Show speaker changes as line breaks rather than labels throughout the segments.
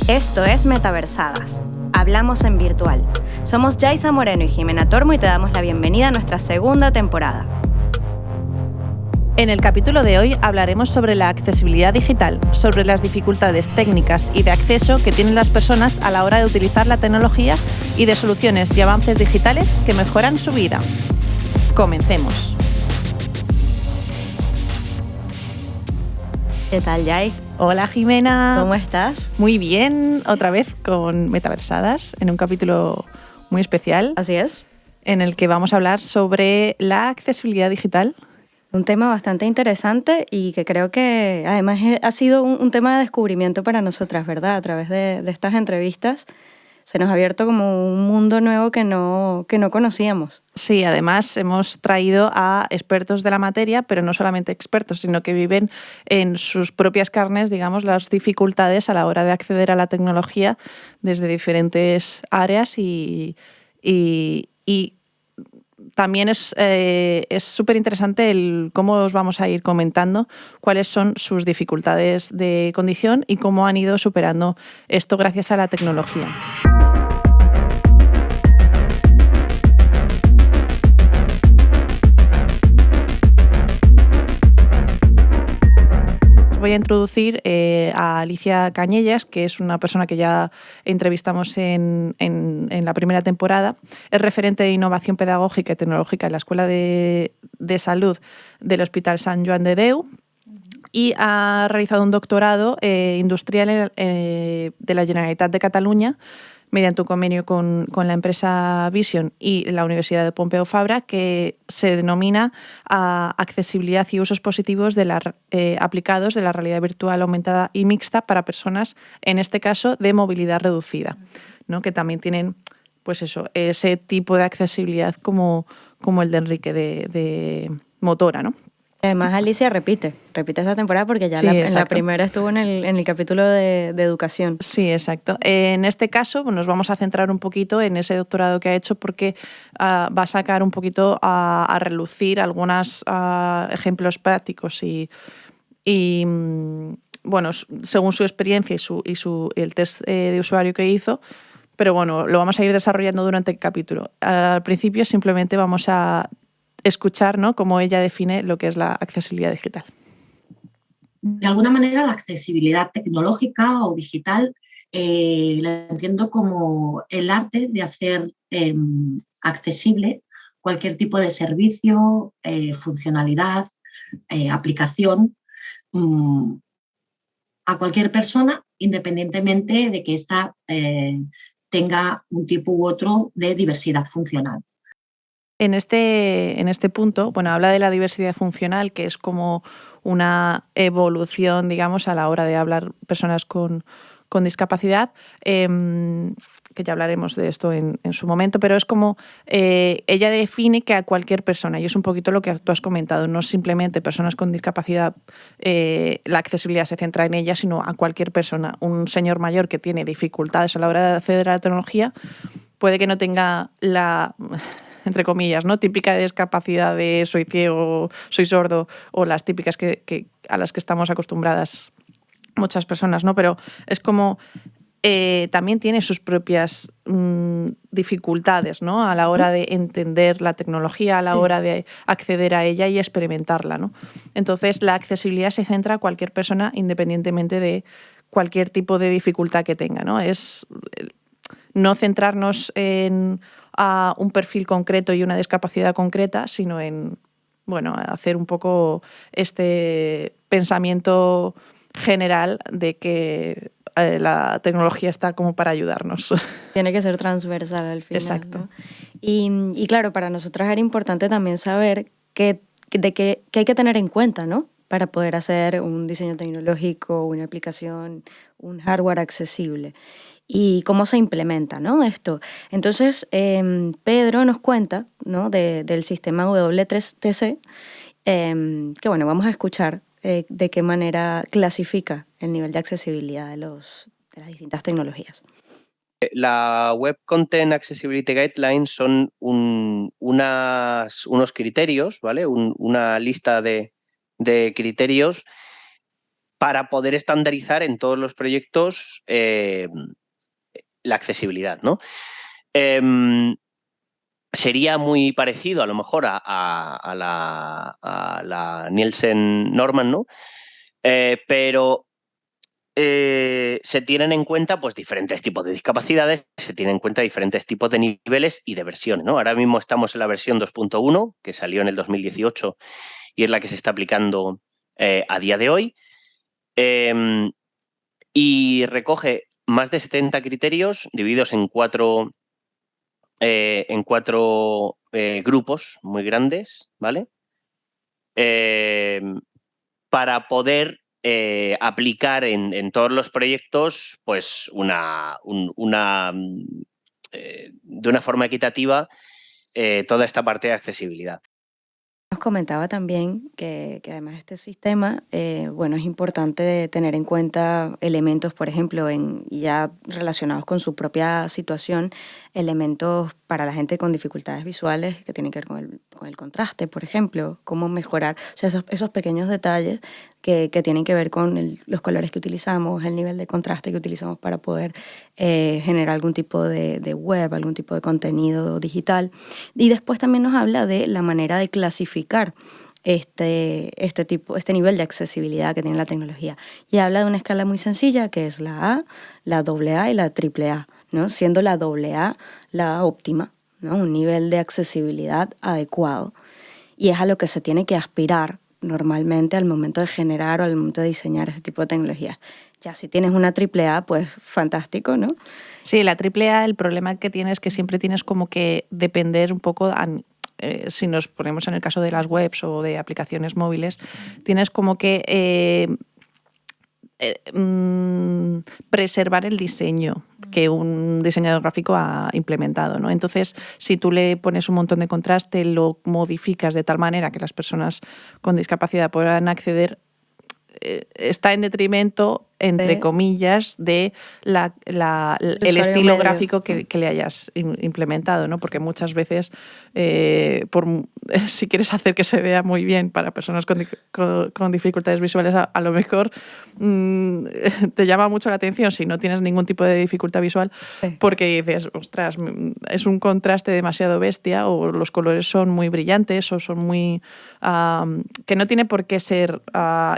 Esto es Metaversadas. Hablamos en virtual. Somos Yaisa Moreno y Jimena Tormo y te damos la bienvenida a nuestra segunda temporada.
En el capítulo de hoy hablaremos sobre la accesibilidad digital, sobre las dificultades técnicas y de acceso que tienen las personas a la hora de utilizar la tecnología y de soluciones y avances digitales que mejoran su vida. Comencemos.
¿Qué tal, Yai?
Hola, Jimena.
¿Cómo estás?
Muy bien, otra vez con Metaversadas, en un capítulo muy especial.
Así es.
En el que vamos a hablar sobre la accesibilidad digital.
Un tema bastante interesante y que creo que además ha sido un tema de descubrimiento para nosotras, ¿verdad? A través de estas entrevistas se nos ha abierto como un mundo nuevo que no conocíamos.
Sí, además hemos traído a expertos de la materia, pero no solamente expertos, sino que viven en sus propias carnes, digamos, las dificultades a la hora de acceder a la tecnología desde diferentes áreas y también es súper interesante cómo os vamos a ir comentando cuáles son sus dificultades de condición y cómo han ido superando esto gracias a la tecnología. Voy a introducir a Alicia Cañellas, que es una persona que ya entrevistamos en la primera temporada. Es referente de innovación pedagógica y tecnológica en la Escuela de Salud del Hospital Sant Joan de Déu y ha realizado un doctorado industrial de la Generalitat de Cataluña mediante un convenio con la empresa Vision y la Universidad de Pompeu Fabra, que se denomina accesibilidad y usos positivos aplicados de la realidad virtual aumentada y mixta para personas, en este caso, de movilidad reducida, ¿no? Que también tienen pues eso, ese tipo de accesibilidad como el de Enrique de motora, ¿no?
Además, Alicia repite esta temporada porque ya
sí,
en la primera estuvo en el capítulo de educación.
Sí, exacto. En este caso nos vamos a centrar un poquito en ese doctorado que ha hecho porque va a sacar un poquito a relucir algunos ejemplos prácticos y bueno, según su experiencia y el test de usuario que hizo, pero bueno, lo vamos a ir desarrollando durante el capítulo. Al principio simplemente vamos a escuchar, ¿no?, cómo ella define lo que es la accesibilidad digital.
De alguna manera, la accesibilidad tecnológica o digital la entiendo como el arte de hacer accesible cualquier tipo de servicio, funcionalidad, aplicación a cualquier persona, independientemente de que ésta tenga un tipo u otro de diversidad funcional.
En este punto, bueno, habla de la diversidad funcional, que es como una evolución, digamos, a la hora de hablar personas con discapacidad, que ya hablaremos de esto en su momento, pero es como ella define que a cualquier persona, y es un poquito lo que tú has comentado, no simplemente personas con discapacidad, la accesibilidad se centra en ella, sino a cualquier persona. Un señor mayor que tiene dificultades a la hora de acceder a la tecnología puede que no tenga la, entre comillas, ¿no?, típica discapacidad de soy ciego, soy sordo, o las típicas a las que estamos acostumbradas muchas personas, ¿no? Pero es como también tiene sus propias dificultades, ¿no?, a la hora de entender la tecnología, a la hora de acceder a ella y experimentarla, ¿no? Entonces, la accesibilidad se centra a cualquier persona independientemente de cualquier tipo de dificultad que tenga, ¿no? Es no centrarnos en un perfil concreto y una discapacidad concreta, sino en, bueno, hacer un poco este pensamiento general de que la tecnología está como para ayudarnos.
Tiene que ser transversal al final.
Exacto.
¿no? Y claro, para nosotras era importante también saber qué hay que tener en cuenta, ¿no?, para poder hacer un diseño tecnológico, una aplicación, un hardware accesible. Y cómo se implementa, ¿no?, esto. Entonces, Pedro nos cuenta, ¿no?, del sistema W3TC, que bueno, vamos a escuchar de qué manera clasifica el nivel de accesibilidad de las distintas tecnologías.
La Web Content Accessibility Guidelines son unos criterios, ¿vale? Una lista de criterios para poder estandarizar en todos los proyectos la accesibilidad, ¿no? Sería muy parecido a lo mejor a la Nielsen-Norman, ¿no? Pero se tienen en cuenta pues, diferentes tipos de discapacidades, se tienen en cuenta diferentes tipos de niveles y de versiones, ¿no? Ahora mismo estamos en la versión 2.1, que salió en el 2018 y es la que se está aplicando a día de hoy. Y recoge más de 70 criterios divididos en cuatro grupos muy grandes, ¿vale? Para poder aplicar en todos los proyectos pues de una forma equitativa toda esta parte de accesibilidad.
Nos comentaba también que además de este sistema, bueno, es importante tener en cuenta elementos, por ejemplo, ya relacionados con su propia situación, elementos para la gente con dificultades visuales que tienen que ver con el contraste, por ejemplo, cómo mejorar, o sea, esos pequeños detalles que tienen que ver con los colores que utilizamos, el nivel de contraste que utilizamos para poder generar algún tipo de web, algún tipo de contenido digital. Y después también nos habla de la manera de clasificar este nivel de accesibilidad que tiene la tecnología. Y habla de una escala muy sencilla que es la A, la AA y la AAA, ¿no? Siendo la AA la óptima, ¿no? Un nivel de accesibilidad adecuado. Y es a lo que se tiene que aspirar normalmente al momento de generar o al momento de diseñar este tipo de tecnologías. Ya si tienes una AAA, pues fantástico, ¿no?
Sí, la AAA, el problema que tiene es que siempre tienes como que depender un poco, si nos ponemos en el caso de las webs o de aplicaciones móviles, tienes como que preservar el diseño que un diseñador gráfico ha implementado, ¿no? Entonces, si tú le pones un montón de contraste, lo modificas de tal manera que las personas con discapacidad puedan acceder, está en detrimento, entre comillas, de el estilo
medio
gráfico que le hayas implementado, ¿no? Porque muchas veces, si quieres hacer que se vea muy bien para personas con dificultades visuales, a lo mejor te llama mucho la atención si no tienes ningún tipo de dificultad visual, porque dices, ostras, es un contraste demasiado bestia, o los colores son muy brillantes, o son muy... que no tiene por qué ser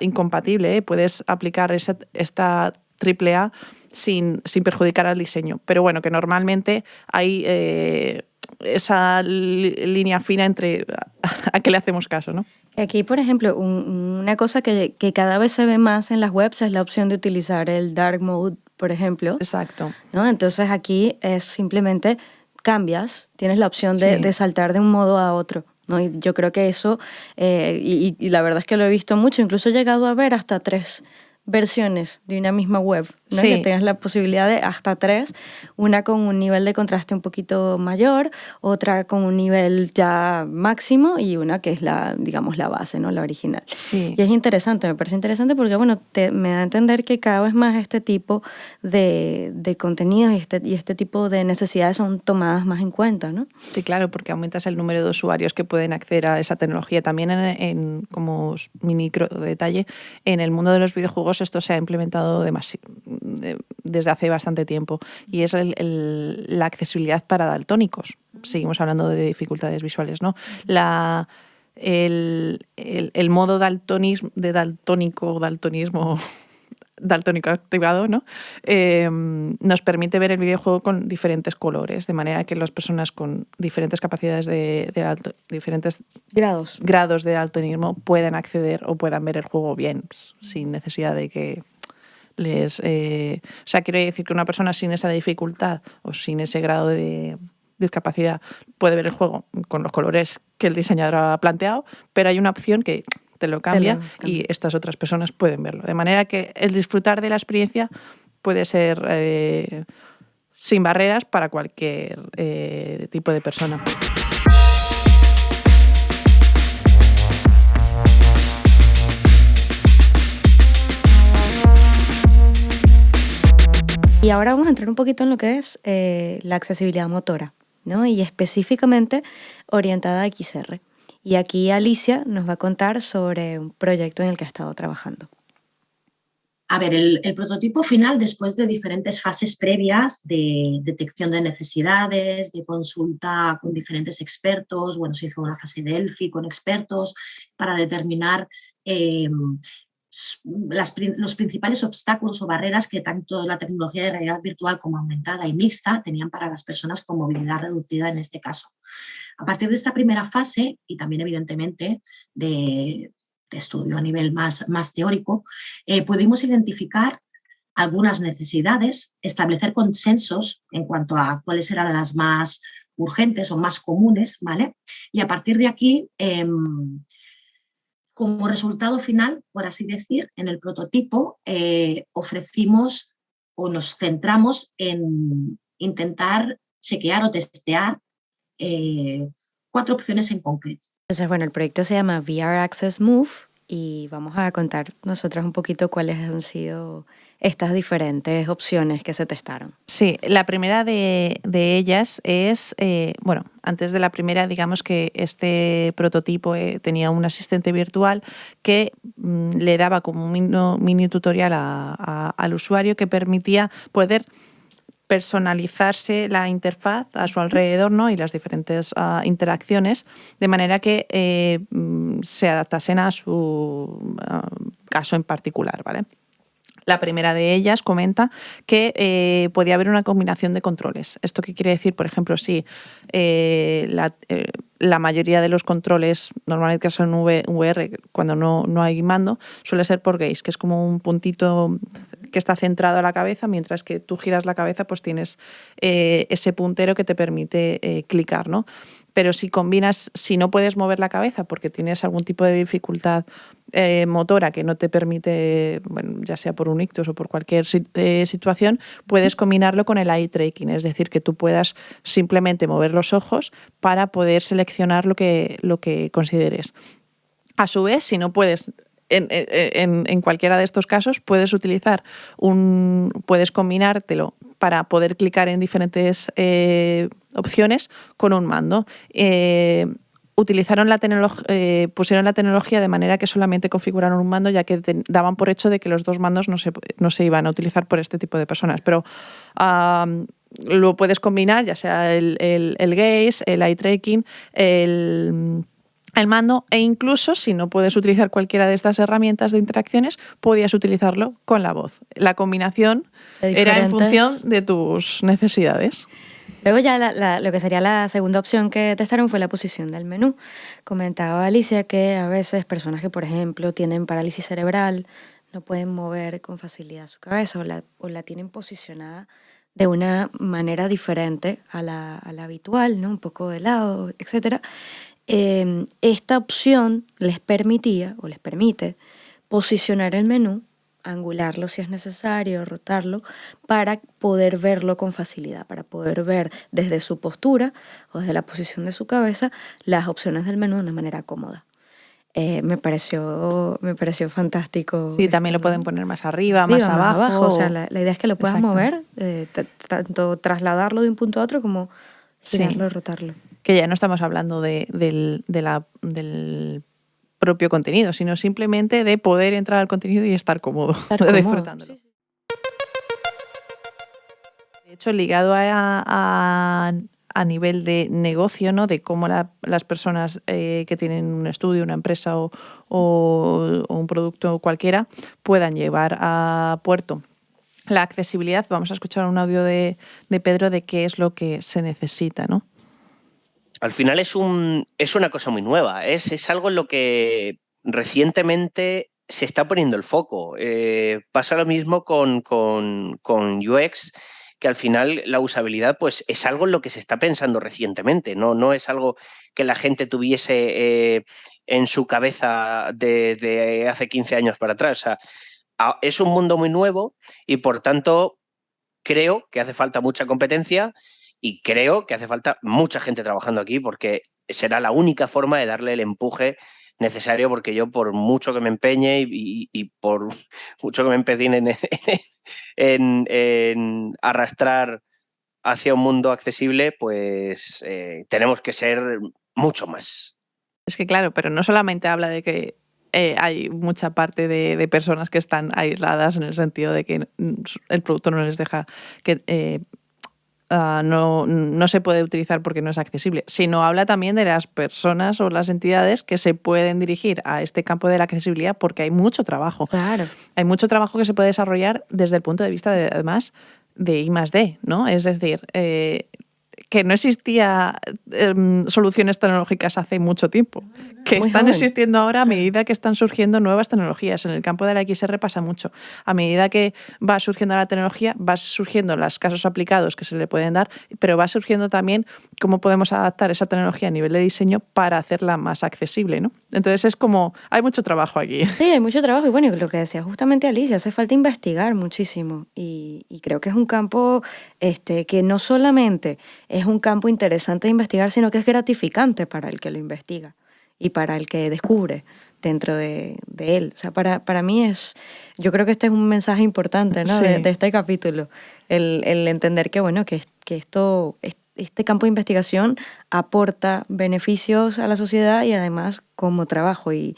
incompatible, ¿eh? Puedes aplicar esta AAA sin perjudicar al diseño. Pero bueno, que normalmente hay esa línea fina entre a qué le hacemos caso, ¿no?
Aquí, por ejemplo, una cosa que cada vez se ve más en las webs es la opción de utilizar el dark mode, por ejemplo.
Exacto.
¿No? Entonces aquí es simplemente cambias, tienes la opción de saltar de un modo a otro, ¿no? Y yo creo que eso, y la verdad es que lo he visto mucho, incluso he llegado a ver hasta 3 versiones de una misma web, ¿no?
Sí.
Que tengas la posibilidad de hasta 3, una con un nivel de contraste un poquito mayor, otra con un nivel ya máximo y una que es la base, ¿no? La original.
Sí.
Y es interesante, me parece interesante porque, bueno, me da a entender que cada vez más este tipo de contenidos y este tipo de necesidades son tomadas más en cuenta, ¿no?
Sí, claro, porque aumentas el número de usuarios que pueden acceder a esa tecnología. También como micro detalle, en el mundo de los videojuegos esto se ha implementado desde hace bastante tiempo, y es la accesibilidad para daltónicos. Seguimos hablando de dificultades visuales, ¿no? El modo daltónico activado, ¿no? Nos permite ver el videojuego con diferentes colores, de manera que las personas con diferentes capacidades diferentes grados de daltonismo puedan acceder o puedan ver el juego bien, sin necesidad de que les... o sea, quiero decir que una persona sin esa dificultad o sin ese grado de discapacidad puede ver el juego con los colores que el diseñador ha planteado, pero hay una opción que te lo cambia y estas otras personas pueden verlo. De manera que el disfrutar de la experiencia puede ser sin barreras para cualquier tipo de persona.
Y ahora vamos a entrar un poquito en lo que es la accesibilidad motora, ¿no? Y específicamente orientada a XR. Y aquí Alicia nos va a contar sobre un proyecto en el que ha estado trabajando.
A ver, el prototipo final, después de diferentes fases previas de detección de necesidades, de consulta con diferentes expertos, bueno, se hizo una fase de ELFI con expertos para determinar los principales obstáculos o barreras que tanto la tecnología de realidad virtual como aumentada y mixta tenían para las personas con movilidad reducida en este caso. A partir de esta primera fase, y también evidentemente de estudio a nivel más teórico, pudimos identificar algunas necesidades, establecer consensos en cuanto a cuáles eran las más urgentes o más comunes, ¿vale? Y a partir de aquí, como resultado final, por así decir, en el prototipo ofrecimos o nos centramos en intentar chequear o testear 4 opciones en concreto.
Entonces, bueno, el proyecto se llama VR Access Move y vamos a contar nosotras un poquito cuáles han sido estas diferentes opciones que se testaron.
Sí, la primera de ellas es, bueno, antes de la primera, digamos que este prototipo tenía un asistente virtual que le daba como un mini tutorial al usuario que permitía poder personalizarse la interfaz a su alrededor, ¿no? Y las diferentes interacciones, de manera que se adaptasen a su caso en particular, ¿vale? La primera de ellas comenta que podía haber una combinación de controles. ¿Esto qué quiere decir? Por ejemplo, si la mayoría de los controles, normalmente que son VR, cuando no hay mando, suele ser por gaze, que es como un puntito que está centrado a la cabeza, mientras que tú giras la cabeza, pues tienes ese puntero que te permite clicar, ¿no? Pero si combinas, si no puedes mover la cabeza porque tienes algún tipo de dificultad motora que no te permite, bueno, ya sea por un ictus o por cualquier situación, puedes combinarlo con el eye tracking, es decir, que tú puedas simplemente mover los ojos para poder seleccionar lo que consideres. A su vez, si no puedes, en cualquiera de estos casos, puedes combinártelo para poder clicar en diferentes opciones con un mando. Pusieron la tecnología de manera que solamente configuraron un mando, ya que daban por hecho de que los dos mandos no se iban a utilizar por este tipo de personas. Pero lo puedes combinar, ya sea el gaze, el eye tracking, el mando, e incluso si no puedes utilizar cualquiera de estas herramientas de interacciones, podías utilizarlo con la voz. La combinación era en función de tus necesidades.
Luego ya lo que sería la segunda opción que testaron fue la posición del menú. Comentaba Alicia que a veces personas que, por ejemplo, tienen parálisis cerebral no pueden mover con facilidad su cabeza o la tienen posicionada de una manera diferente a la habitual, ¿no? Un poco de lado, etc. Esta opción les permitía o les permite posicionar el menú, angularlo si es necesario, rotarlo, para poder verlo con facilidad, para poder ver desde su postura o desde la posición de su cabeza las opciones del menú de una manera cómoda. Me pareció fantástico.
Sí, también lo pueden poner más arriba, más abajo.
O sea, la idea es que lo puedas mover, tanto trasladarlo de un punto a otro como girarlo y rotarlo.
Que ya no estamos hablando del propio contenido, sino simplemente de poder entrar al contenido y estar cómodo, disfrutándolo. Sí. De hecho, ligado a nivel de negocio, ¿no? De cómo las personas que tienen un estudio, una empresa o un producto cualquiera puedan llevar a puerto la accesibilidad. Vamos a escuchar un audio de Pedro de qué es lo que se necesita, ¿no?
Al final es una cosa muy nueva, es algo en lo que recientemente se está poniendo el foco. Pasa lo mismo con UX, que al final la usabilidad pues, es algo en lo que se está pensando recientemente, no es algo que la gente tuviese en su cabeza de hace 15 años para atrás. O sea, es un mundo muy nuevo y por tanto creo que hace falta mucha competencia y creo que hace falta mucha gente trabajando aquí porque será la única forma de darle el empuje necesario, porque yo por mucho que me empeñe y por mucho que me empecine en arrastrar hacia un mundo accesible, pues tenemos que ser mucho más.
Es que claro, pero no solamente habla de que hay mucha parte de personas que están aisladas en el sentido de que el producto no les deja que... no se puede utilizar porque no es accesible, sino habla también de las personas o las entidades que se pueden dirigir a este campo de la accesibilidad porque hay mucho trabajo.
Claro.
Hay mucho trabajo que se puede desarrollar desde el punto de vista, además, de I+D, ¿no? Es decir, que no existía soluciones tecnológicas hace mucho tiempo, que
Muy
están
joven.
existiendo ahora a medida que están surgiendo nuevas tecnologías. En el campo de la XR pasa mucho. A medida que va surgiendo la tecnología, va surgiendo los casos aplicados que se le pueden dar, pero va surgiendo también cómo podemos adaptar esa tecnología a nivel de diseño para hacerla más accesible, ¿no? Entonces es como, hay mucho trabajo aquí.
Sí, hay mucho trabajo y bueno, y lo que decía justamente Alicia, hace falta investigar muchísimo y creo que es un campo que no solamente es un campo interesante de investigar, sino que es gratificante para el que lo investiga y para el que descubre dentro de él. O sea, para mí yo creo que este es un mensaje importante, ¿no?
Sí.
de este capítulo, el entender que, bueno, que este campo de investigación aporta beneficios a la sociedad y además como trabajo y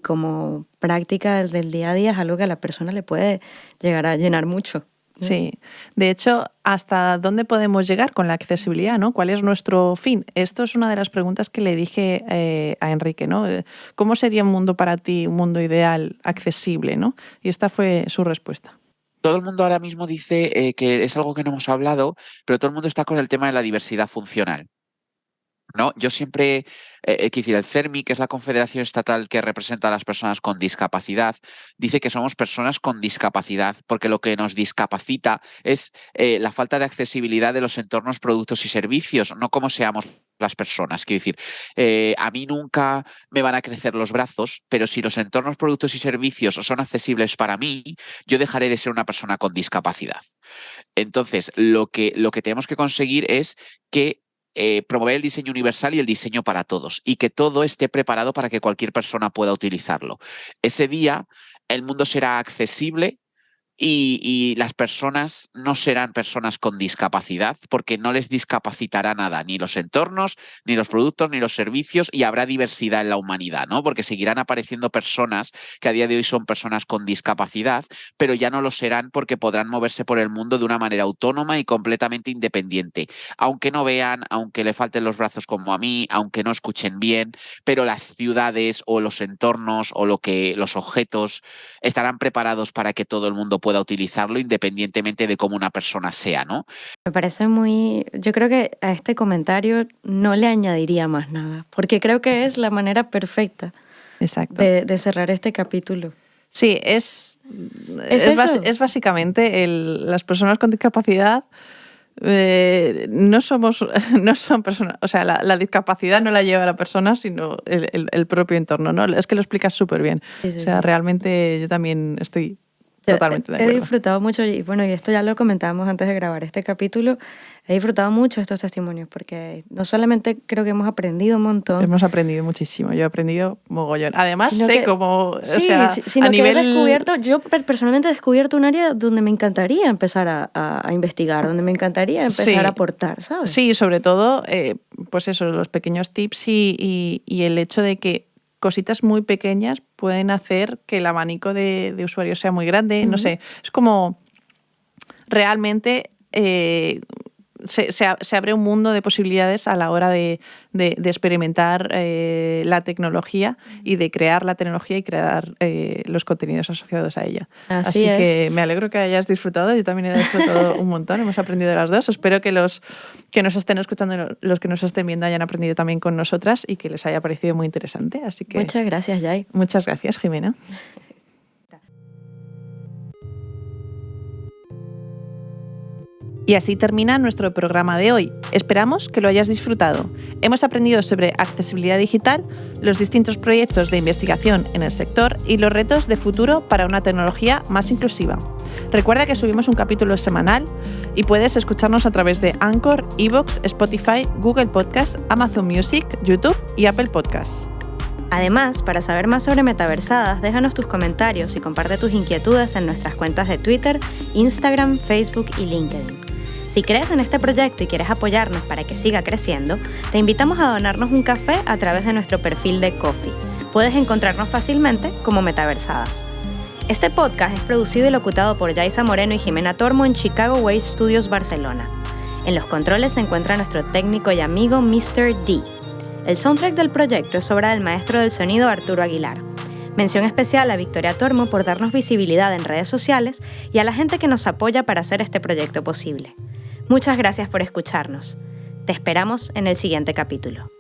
como práctica del día a día es algo que a la persona le puede llegar a llenar mucho.
Sí, de hecho, ¿hasta dónde podemos llegar con la accesibilidad, ¿no? ¿Cuál es nuestro fin? Esto es una de las preguntas que le dije a Enrique, ¿no? ¿Cómo sería un mundo para ti, un mundo ideal, accesible, ¿no? Y esta fue su respuesta.
Todo el mundo ahora mismo dice que es algo que no hemos hablado, pero todo el mundo está con el tema de la diversidad funcional, ¿no? Yo siempre, quiero decir, el CERMI, que es la confederación estatal que representa a las personas con discapacidad, dice que somos personas con discapacidad porque lo que nos discapacita es la falta de accesibilidad de los entornos, productos y servicios, no cómo seamos las personas. Quiero decir, a mí nunca me van a crecer los brazos, pero si los entornos, productos y servicios son accesibles para mí, yo dejaré de ser una persona con discapacidad. Entonces, lo que tenemos que conseguir es que promover el diseño universal y el diseño para todos y que todo esté preparado para que cualquier persona pueda utilizarlo. Ese día el mundo será accesible y las personas no serán personas con discapacidad porque no les discapacitará nada, ni los entornos, ni los productos, ni los servicios, y habrá diversidad en la humanidad, ¿no? Porque seguirán apareciendo personas que a día de hoy son personas con discapacidad, pero ya no lo serán porque podrán moverse por el mundo de una manera autónoma y completamente independiente, aunque no vean, aunque le falten los brazos como a mí, aunque no escuchen bien, pero las ciudades o los entornos o los objetos estarán preparados para que todo el mundo pueda utilizarlo independientemente de cómo una persona sea, ¿no?
Me parece yo creo que a este comentario no le añadiría más nada, porque creo que es la manera perfecta
Exacto.
de cerrar este capítulo.
Sí, es básicamente las personas con discapacidad no son personas, o sea, la discapacidad no la lleva la persona, sino el propio entorno, ¿no? Es que lo explicas súper bien.
Sí, sí,
o sea,
sí.
realmente yo también estoy totalmente de
He
acuerdo.
disfrutado mucho y bueno, y esto ya lo comentábamos antes de grabar este capítulo, he disfrutado mucho estos testimonios porque no solamente creo que hemos aprendido un montón,
Hemos aprendido muchísimo, yo he aprendido mogollón. Además,
Sino
sé
que-
cómo,
sí,
o sea,
sino
a
que
nivel...
he descubierto, yo personalmente he descubierto un área donde me encantaría empezar a investigar, donde me encantaría empezar
Sí.
a aportar, ¿sabes?
Sí, sobre todo, pues eso, los pequeños tips y el hecho de que cositas muy pequeñas pueden hacer que el abanico de usuarios sea muy grande. No sé, es como realmente se abre un mundo de posibilidades a la hora de experimentar la tecnología y de crear la tecnología y crear los contenidos asociados a ella.
Así es.
Que me alegro que hayas disfrutado. Yo también he disfrutado un montón. Hemos aprendido de las dos. Espero que los que nos estén escuchando y los que nos estén viendo hayan aprendido también con nosotras y que les haya parecido muy interesante. Así que
Muchas gracias, Yai.
muchas gracias, Jimena. Y así termina nuestro programa de hoy. Esperamos que lo hayas disfrutado. Hemos aprendido sobre accesibilidad digital, los distintos proyectos de investigación en el sector y los retos de futuro para una tecnología más inclusiva. Recuerda que subimos un capítulo semanal y puedes escucharnos a través de Anchor, iVoox, Spotify, Google Podcasts, Amazon Music, YouTube y Apple Podcasts.
Además, para saber más sobre Metaversadas, déjanos tus comentarios y comparte tus inquietudes en nuestras cuentas de Twitter, Instagram, Facebook y LinkedIn. Si crees en este proyecto y quieres apoyarnos para que siga creciendo, te invitamos a donarnos un café a través de nuestro perfil de Ko-fi. Puedes encontrarnos fácilmente como Metaversadas. Este podcast es producido y locutado por Yaisa Moreno y Jimena Tormo en Chicago Way Studios, Barcelona. En los controles se encuentra nuestro técnico y amigo Mr. D. El soundtrack del proyecto es obra del maestro del sonido Arturo Aguilar. Mención especial a Victoria Tormo por darnos visibilidad en redes sociales y a la gente que nos apoya para hacer este proyecto posible. Muchas gracias por escucharnos. Te esperamos en el siguiente capítulo.